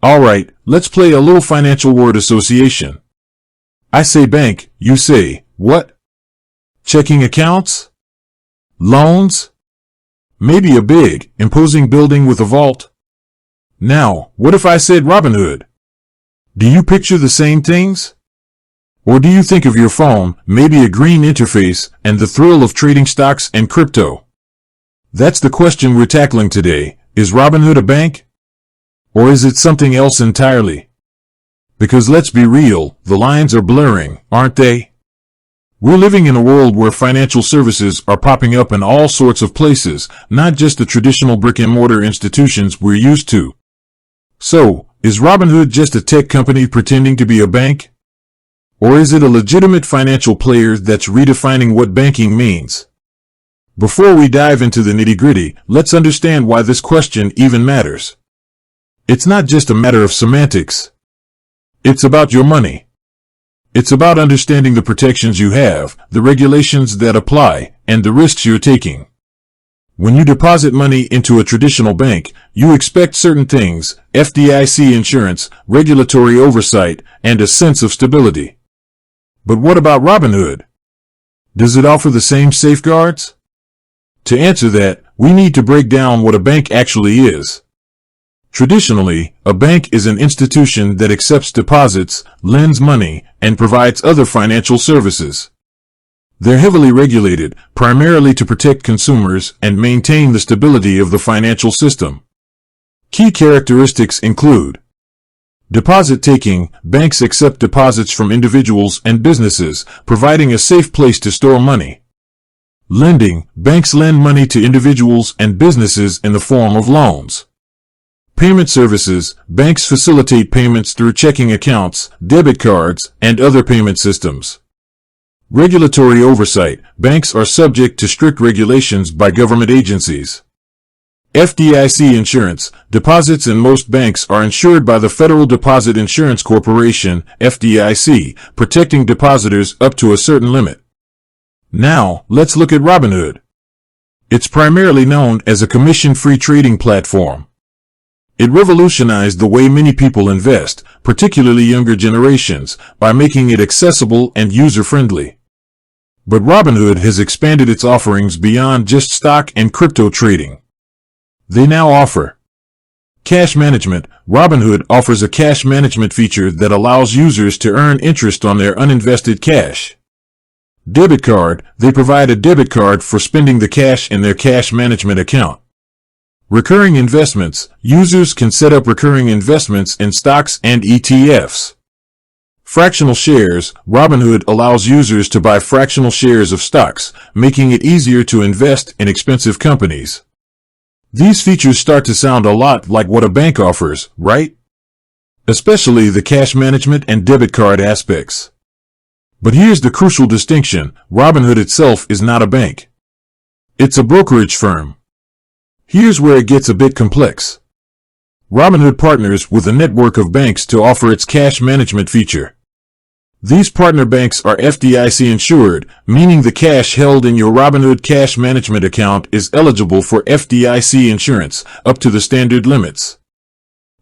Alright, let's play a little financial word association. I say bank, you say, what? Checking accounts? Loans? Maybe a big, imposing building with a vault? Now, what if I said Robinhood? Do you picture the same things? Or do you think of your phone, maybe a green interface, and the thrill of trading stocks and crypto? That's the question we're tackling today. Is Robinhood a bank? Or is it something else entirely? Because let's be real, the lines are blurring, aren't they? We're living in a world where financial services are popping up in all sorts of places, not just the traditional brick-and-mortar institutions we're used to. So, is Robinhood just a tech company pretending to be a bank? Or is it a legitimate financial player that's redefining what banking means? Before we dive into the nitty-gritty, let's understand why this question even matters. It's not just a matter of semantics. It's about your money. It's about understanding the protections you have, the regulations that apply, and the risks you're taking. When you deposit money into a traditional bank, you expect certain things: FDIC insurance, regulatory oversight, and a sense of stability. But what about Robinhood? Does it offer the same safeguards? To answer that, we need to break down what a bank actually is. Traditionally, a bank is an institution that accepts deposits, lends money, and provides other financial services. They're heavily regulated, primarily to protect consumers and maintain the stability of the financial system. Key characteristics include: deposit taking. Banks accept deposits from individuals and businesses, providing a safe place to store money. Lending. Banks lend money to individuals and businesses in the form of loans. Payment services. Banks facilitate payments through checking accounts, debit cards, and other payment systems. Regulatory oversight. Banks are subject to strict regulations by government agencies. FDIC insurance. Deposits in most banks are insured by the Federal Deposit Insurance Corporation, FDIC, protecting depositors up to a certain limit. Now, let's look at Robinhood. It's primarily known as a commission-free trading platform. It revolutionized the way many people invest, particularly younger generations, by making it accessible and user-friendly. But Robinhood has expanded its offerings beyond just stock and crypto trading. They now offer cash management. Robinhood offers a cash management feature that allows users to earn interest on their uninvested cash. Debit card. They provide a debit card for spending the cash in their cash management account. Recurring investments. Users can set up recurring investments in stocks and ETFs. Fractional shares. Robinhood allows users to buy fractional shares of stocks, making it easier to invest in expensive companies. These features start to sound a lot like what a bank offers, right? Especially the cash management and debit card aspects. But here's the crucial distinction: Robinhood itself is not a bank. It's a brokerage firm. Here's where it gets a bit complex. Robinhood partners with a network of banks to offer its cash management feature. These partner banks are FDIC insured, meaning the cash held in your Robinhood cash management account is eligible for FDIC insurance, up to the standard limits.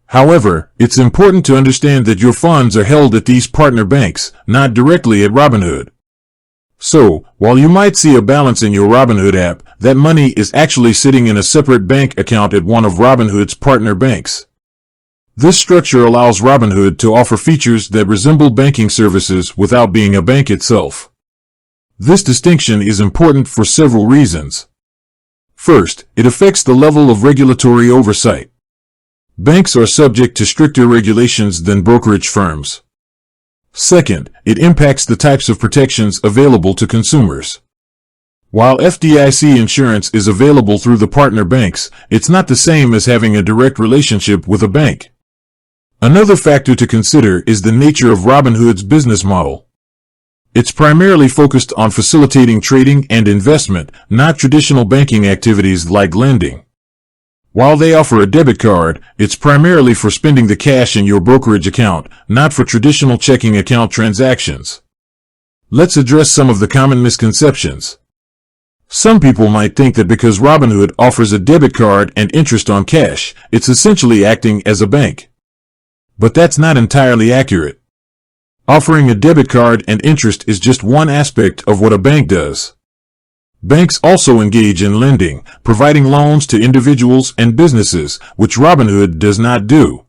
However, it's important to understand that your funds are held at these partner banks, not directly at Robinhood. So, while you might see a balance in your Robinhood app, that money is actually sitting in a separate bank account at one of Robinhood's partner banks. This structure allows Robinhood to offer features that resemble banking services without being a bank itself. This distinction is important for several reasons. First, it affects the level of regulatory oversight. Banks are subject to stricter regulations than brokerage firms. Second, it impacts the types of protections available to consumers. While FDIC insurance is available through the partner banks, it's not the same as having a direct relationship with a bank. Another factor to consider is the nature of Robinhood's business model. It's primarily focused on facilitating trading and investment, not traditional banking activities like lending. While they offer a debit card, it's primarily for spending the cash in your brokerage account, not for traditional checking account transactions. Let's address some of the common misconceptions. Some people might think that because Robinhood offers a debit card and interest on cash, it's essentially acting as a bank. But that's not entirely accurate. Offering a debit card and interest is just one aspect of what a bank does. Banks also engage in lending, providing loans to individuals and businesses, which Robinhood does not do.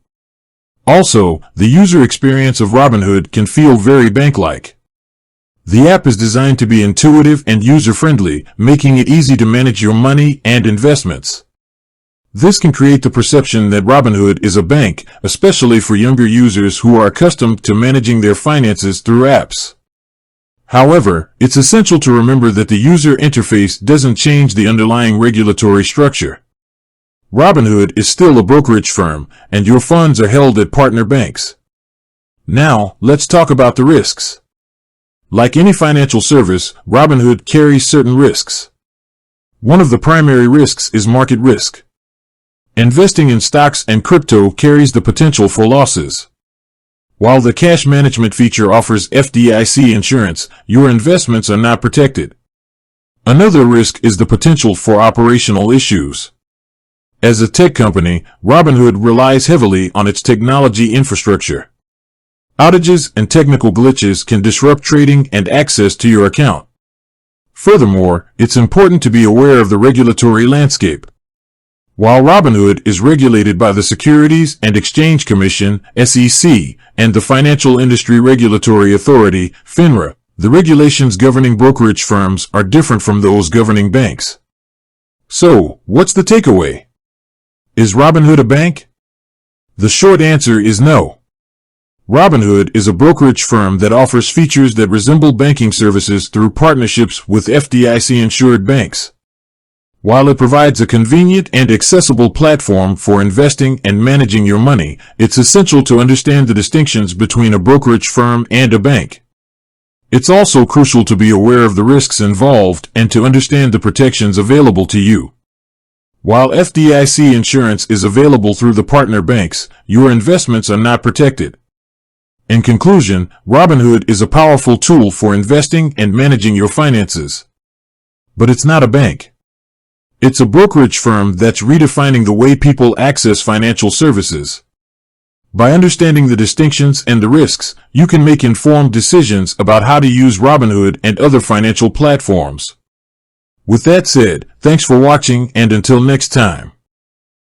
Also, the user experience of Robinhood can feel very bank-like. The app is designed to be intuitive and user-friendly, making it easy to manage your money and investments. This can create the perception that Robinhood is a bank, especially for younger users who are accustomed to managing their finances through apps. However, it's essential to remember that the user interface doesn't change the underlying regulatory structure. Robinhood is still a brokerage firm, and your funds are held at partner banks. Now, let's talk about the risks. Like any financial service, Robinhood carries certain risks. One of the primary risks is market risk. Investing in stocks and crypto carries the potential for losses. While the cash management feature offers FDIC insurance, your investments are not protected. Another risk is the potential for operational issues. As a tech company, Robinhood relies heavily on its technology infrastructure. Outages and technical glitches can disrupt trading and access to your account. Furthermore, it's important to be aware of the regulatory landscape. While Robinhood is regulated by the Securities and Exchange Commission, SEC, and the Financial Industry Regulatory Authority, FINRA, the regulations governing brokerage firms are different from those governing banks. So, what's the takeaway? Is Robinhood a bank? The short answer is no. Robinhood is a brokerage firm that offers features that resemble banking services through partnerships with FDIC-insured banks. While it provides a convenient and accessible platform for investing and managing your money, it's essential to understand the distinctions between a brokerage firm and a bank. It's also crucial to be aware of the risks involved and to understand the protections available to you. While FDIC insurance is available through the partner banks, your investments are not protected. In conclusion, Robinhood is a powerful tool for investing and managing your finances. But it's not a bank. It's a brokerage firm that's redefining the way people access financial services. By understanding the distinctions and the risks, you can make informed decisions about how to use Robinhood and other financial platforms. With that said, thanks for watching, and until next time.